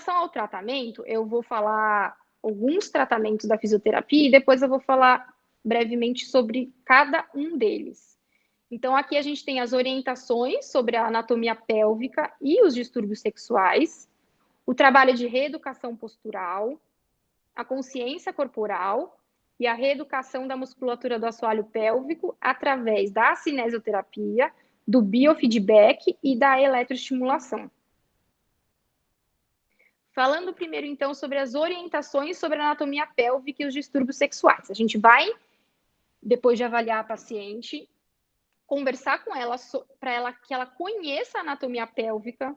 relação ao tratamento, eu vou falar alguns tratamentos da fisioterapia e depois eu vou falar brevemente sobre cada um deles. Então, aqui a gente tem as orientações sobre a anatomia pélvica e os distúrbios sexuais, o trabalho de reeducação postural, a consciência corporal e a reeducação da musculatura do assoalho pélvico através da cinesioterapia, do biofeedback e da eletroestimulação. Falando primeiro, então, sobre as orientações sobre a anatomia pélvica e os distúrbios sexuais. A gente vai, depois de avaliar a paciente, conversar com ela para que ela conheça a anatomia pélvica.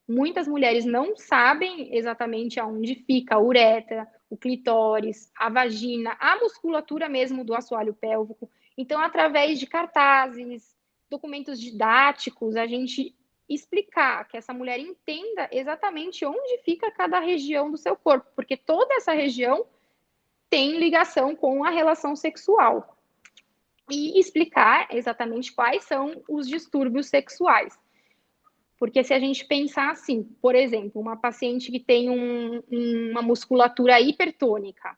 Muitas mulheres não sabem exatamente aonde fica a uretra, o clitóris, a vagina, a musculatura mesmo do assoalho pélvico. Então, através de cartazes, documentos didáticos, a gente explicar, que essa mulher entenda exatamente onde fica cada região do seu corpo, porque toda essa região tem ligação com a relação sexual. E explicar exatamente quais são os distúrbios sexuais. Porque se a gente pensar assim, por exemplo, uma paciente que tem uma musculatura hipertônica,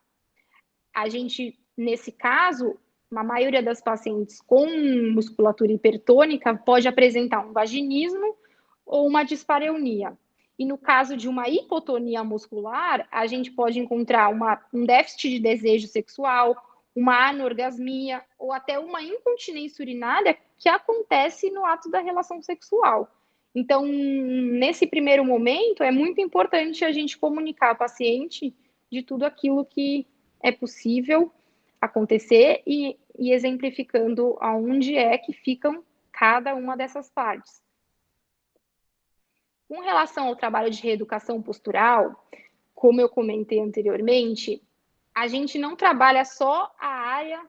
a gente, nesse caso, a maioria das pacientes com musculatura hipertônica pode apresentar um vaginismo ou uma dispareunia. E no caso de uma hipotonia muscular, a gente pode encontrar um déficit de desejo sexual, uma anorgasmia ou até uma incontinência urinária que acontece no ato da relação sexual. Então, nesse primeiro momento, é muito importante a gente comunicar ao paciente de tudo aquilo que é possível acontecer e exemplificando aonde é que ficam cada uma dessas partes. Com relação ao trabalho de reeducação postural, como eu comentei anteriormente, a gente não trabalha só a área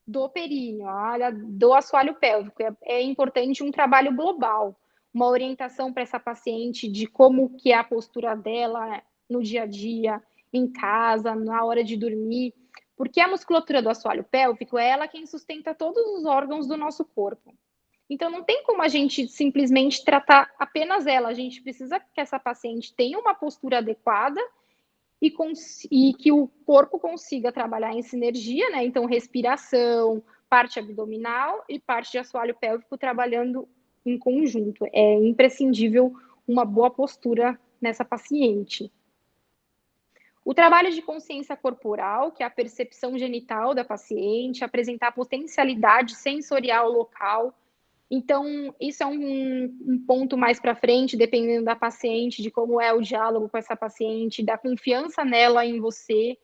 do períneo, a área do assoalho pélvico. É importante um trabalho global, uma orientação para essa paciente de como que é a postura dela no dia a dia, em casa, na hora de dormir, porque a musculatura do assoalho pélvico é ela quem sustenta todos os órgãos do nosso corpo. Então, não tem como a gente simplesmente tratar apenas ela. A gente precisa que essa paciente tenha uma postura adequada e que o corpo consiga trabalhar em sinergia, né? Então, respiração, parte abdominal e parte de assoalho pélvico trabalhando em conjunto. É imprescindível uma boa postura nessa paciente. O trabalho de consciência corporal, que é a percepção genital da paciente, apresentar potencialidade sensorial local. Então, isso é um ponto mais para frente, dependendo da paciente, de como é o diálogo com essa paciente, da confiança nela em você.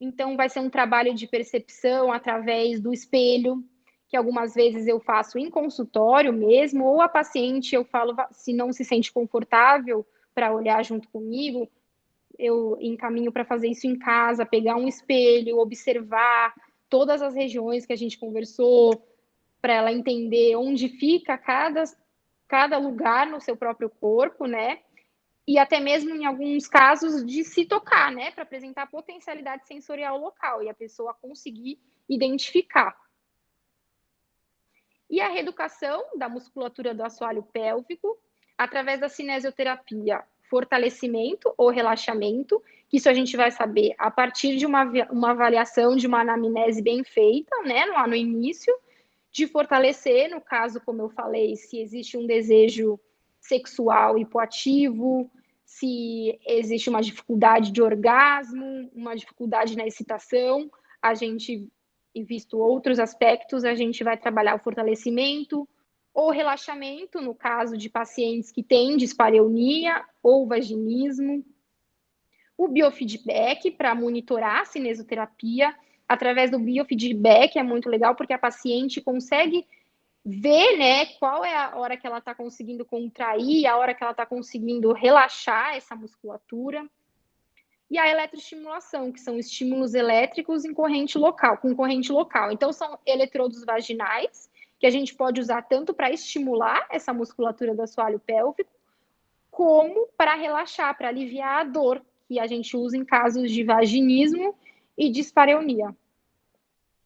Então, vai ser um trabalho de percepção através do espelho, que algumas vezes eu faço em consultório mesmo, ou a paciente, eu falo, se não se sente confortável para olhar junto comigo, eu encaminho para fazer isso em casa, pegar um espelho, observar todas as regiões que a gente conversou, para ela entender onde fica cada lugar no seu próprio corpo, né? E até mesmo em alguns casos de se tocar, né? Para apresentar potencialidade sensorial local e a pessoa conseguir identificar. E a reeducação da musculatura do assoalho pélvico, através da cinesioterapia, fortalecimento ou relaxamento, que isso a gente vai saber a partir de uma avaliação de uma anamnese bem feita, né? Lá no início, de fortalecer, no caso, como eu falei, se existe um desejo sexual hipoativo, se existe uma dificuldade de orgasmo, uma dificuldade na excitação, a gente, e visto outros aspectos, a gente vai trabalhar o fortalecimento ou relaxamento, no caso de pacientes que têm dispareunia ou vaginismo, o biofeedback para monitorar a cinesioterapia. Através do biofeedback é muito legal porque a paciente consegue ver, né, qual é a hora que ela está conseguindo contrair, a hora que ela está conseguindo relaxar essa musculatura. E a eletroestimulação, que são estímulos elétricos em corrente local, com corrente local. Então, são eletrodos vaginais, que a gente pode usar tanto para estimular essa musculatura do assoalho pélvico, como para relaxar, para aliviar a dor, que a gente usa em casos de vaginismo e dispareunia.